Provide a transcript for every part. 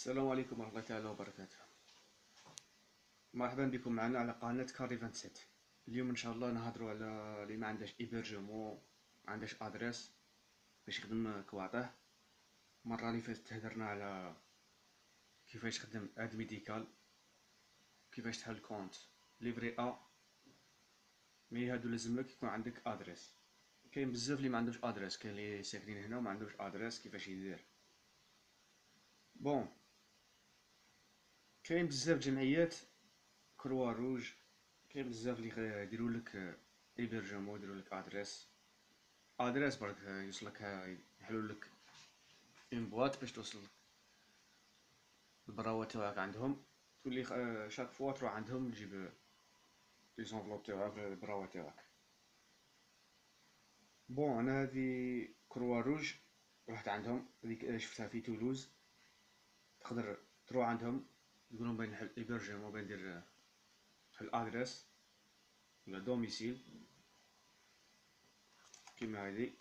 السلام عليكم ورحمة الله تعالى وبركاته. مرحبا بكم معنا على قناة كاري 27. اليوم ان شاء الله نهضروا على اللي ما عندهش ايبرجمون، ما عندهش ادريس باش يخدم كواطه. المره اللي فاتت هضرنا على كيفاش تخدم اد ميديكال، كيفاش تحل كونت ليفري ا. مي هادو لازملك يكون عندك ادريس. كاين بزاف اللي ما عندوش ادريس، كاين اللي ساكنين هنا وما عندوش ادريس، كيفاش يدير؟ بون، كاين بزاف جمعيات كروا روج، كاين بزاف اللي يديروا لك ايبرجمون، يديروا لك ادريس برك يوصلك، يحلوا لك اون بواط باش توصل البراوه تاعك عندهم. تولي شاك فوا تروح عندهم تجيب لي زونفلوب تاعك، البراوه تاعك. بون، انا هذه كروا روج رحت عندهم، هذيك شفتها في تولوز. تقدر تروح عندهم تقولهم بين نحل ايبرجمون، بين ندير نحل ادريس ولا دوميسيل كيما هذه.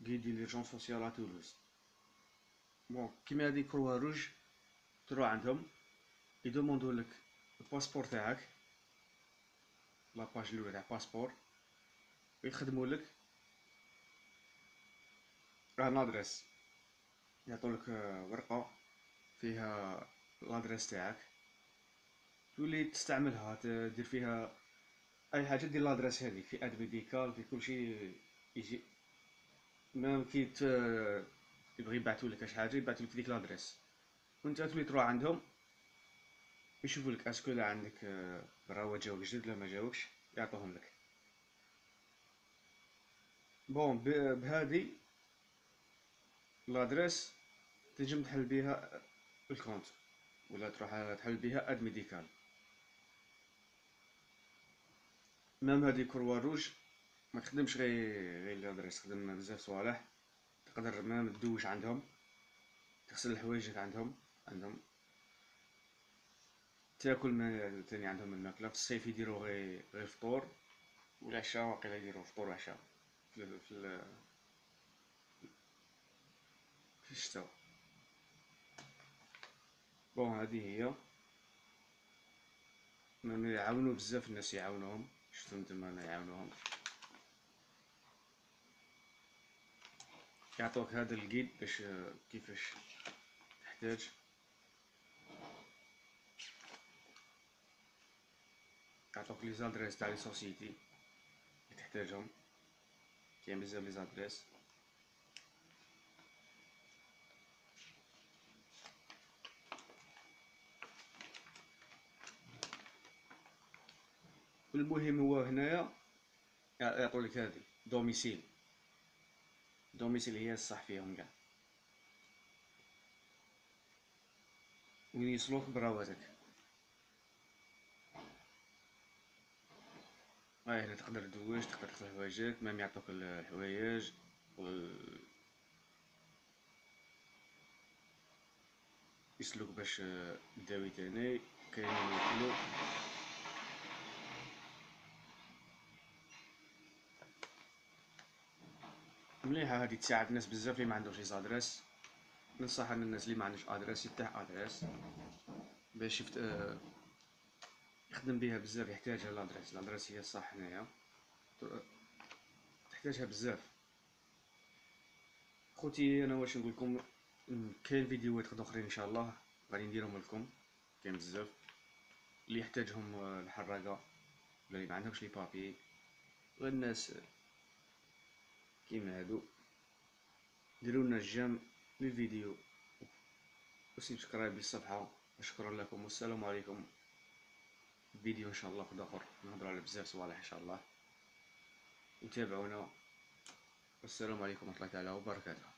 قيدي ليرجونس سوسيال ا تولوز. بون، كيما هذه كروا روج، تروح عندهم يدوموندو لك الباسبور تاعك، لاباج الاولى تاع باسبور، ويخدموا لك ان ادريس. يعطولك ورقه فيها الادريس تاعك، تولي تستعملها تدير فيها اي حاجه. دير الادريس هذيك في اد ميديكال، في كلشي يجي. ميم كي يبغي يبعثولك اش حاجه، يبعثولك في ديك الادريس، وانت تولي تروح عندهم يشوفولك اسكو لا عندك براوة جاوك جدد ولا ما جاوكش، يعطوهم لك. بون، بهذه الادريس تنجم تحل بيها الكونت، ولا تروح تحل بيها اد ميديكال. ميم هادي كروا روج ما تخدمش غير الادريس، تخدم بزاف صوالح. تقدر ميم تدوش عندهم، تغسل حوايجك عندهم تاكل ما تاني عندهم الماكله. في الصيف يديرو غير فطور، والعشاء واقيلا يديرو فطور وعشاء في الشتاء. بون، هذه هي. من يعاونوا بزاف الناس، يعاونوهم، شفتهم تما يعاونوهم. يعطوك هذا الجيد باش كيفاش تحتاج. يعطوك لي زادريس تاع لي سوسيتي اللي تحتاجهم، كاين بزاف لي زادريس. المهم هو هنايا يعطولك هذه دوميسيل. دوميسيل هي الصح فيهم كاع، وين يوصلوك براواتك. هنا تقدر تدوش، تقدر تغسل حوايجك، مام يعطوك الحوايج يسلوك باش تداوي تاني. كاينين ياكلو. مليحة هادي، تساعد الناس بزاف اللي ما عندوش لي زادريس. ننصح ان الناس اللي ما عندوش ادريس يفتح ادريس باش يخدم بها بزاف. يحتاجها الادريس هي الصح هنايا، تحتاجها بزاف. خوتي انا واش نقولكم، كاين فيديوهات اخرين ان شاء الله غادي نديرهم لكم. كاين بزاف اللي يحتاجهم الحراقه، ولا اللي ما عندهمش لي بابي، غير الناس كيما هادو. ديرونا جيم للفيديو وسبسكرايب للصفحه. شكرا لكم والسلام عليكم. فيديو ان شاء الله خد اخر نهضروا على بزاف صوالح ان شاء الله، وتابعونا. والسلام عليكم ورحمه الله تعالى وبركاته.